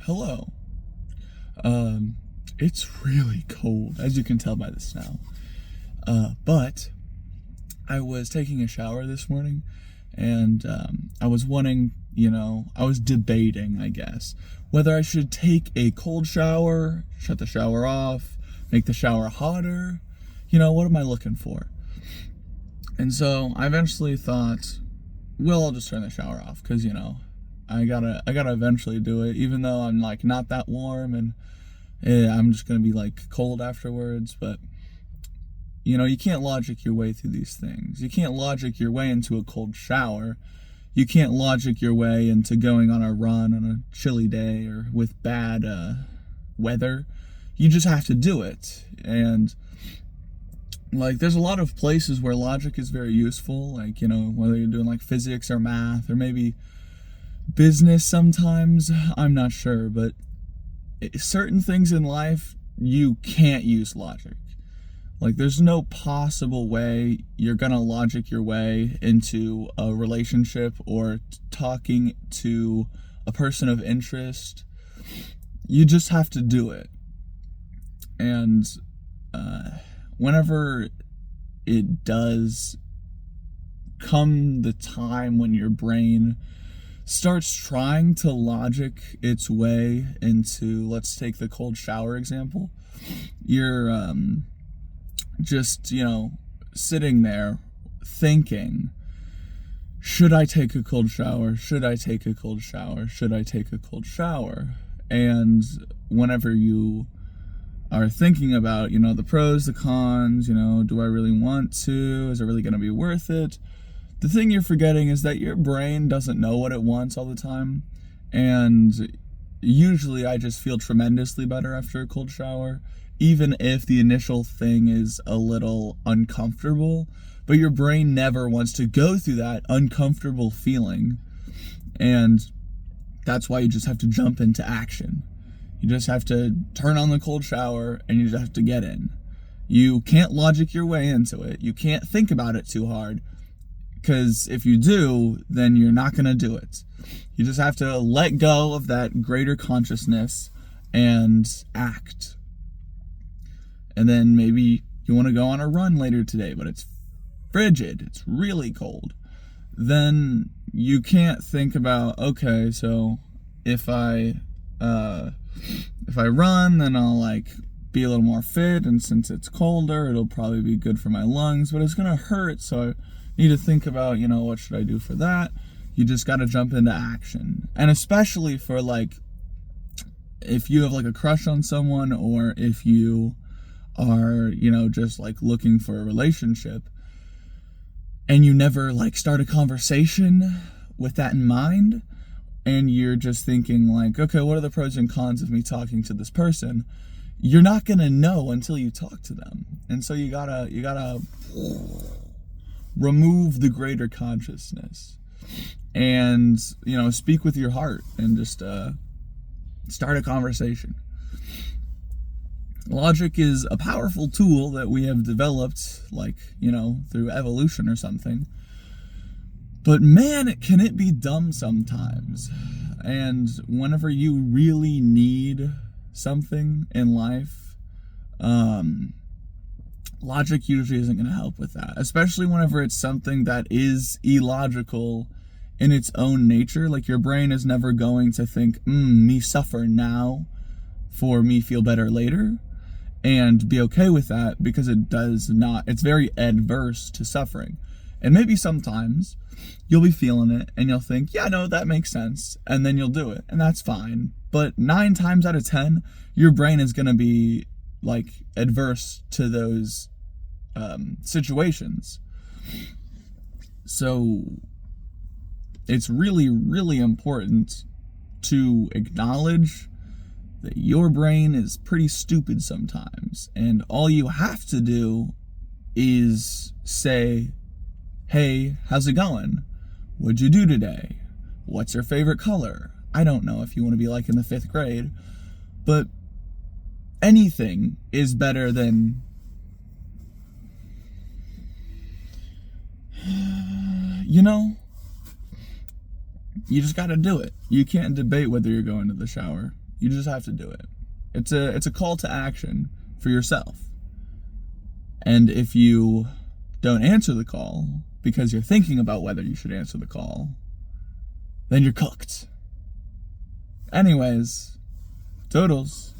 Hello. It's really cold, as you can tell by the snow. But I was taking a shower this morning, and I was I was debating, I guess, whether I should take a cold shower, shut the shower off, make the shower hotter. What am I looking for? And so I eventually thought, well, I'll just turn the shower off, because I gotta eventually do it, even though I'm like not that warm, and I'm just gonna be like cold afterwards. But you can't logic your way through these things. You can't logic your way into a cold shower. You can't logic your way into going on a run on a chilly day or with bad weather. You just have to do it. And there's a lot of places where logic is very useful, whether you're doing like physics or math or maybe business sometimes, I'm not sure, but certain things in life, you can't use logic. There's no possible way you're gonna logic your way into a relationship or talking to a person of interest. You just have to do it. And whenever it does come the time when your brain starts trying to logic its way into, let's take the cold shower example, you're just sitting there thinking, should I take a cold shower? Should I take a cold shower? Should I take a cold shower? And whenever you are thinking about, the pros, the cons, do I really want to? Is it really going to be worth it? The thing you're forgetting is that your brain doesn't know what it wants all the time. And usually I just feel tremendously better after a cold shower, even if the initial thing is a little uncomfortable. But your brain never wants to go through that uncomfortable feeling. And that's why you just have to jump into action. You just have to turn on the cold shower and you just have to get in. You can't logic your way into it. You can't think about it too hard, because if you do, then you're not going to do it. You just have to let go of that greater consciousness and act. And then maybe you want to go on a run later today, but it's frigid. It's really cold. Then you can't think about, okay, so if I run, then I'll be a little more fit, and since it's colder, it'll probably be good for my lungs, but it's gonna hurt, so I need to think about, what should I do for that? You just gotta jump into action. And especially for if you have a crush on someone, or if you are, just looking for a relationship, and you never start a conversation with that in mind, and you're just thinking okay, what are the pros and cons of me talking to this person? You're not gonna know until you talk to them. And so you gotta remove the greater consciousness and speak with your heart and just start a conversation. Logic is a powerful tool that we have developed through evolution or something. But man, can it be dumb sometimes. And whenever you really need something in life, logic usually isn't going to help with that. Especially whenever it's something that is illogical in its own nature. Your brain is never going to think, me suffer now for me feel better later, and be okay with that, because it does not. It's very adverse to suffering. And maybe sometimes you'll be feeling it and you'll think, yeah, no, that makes sense. And then you'll do it, and that's fine. But 9 times out of 10, your brain is going to be adverse to those situations. So it's really, really important to acknowledge that your brain is pretty stupid sometimes. And all you have to do is say, hey, how's it going? What'd you do today? What's your favorite color? I don't know if you want to be in the 5th grade, but anything is better than, you just gotta do it. You can't debate whether you're going to the shower. You just have to do it. It's a call to action for yourself. And if you don't answer the call because you're thinking about whether you should answer the call, then you're cooked. Anyways, toodles.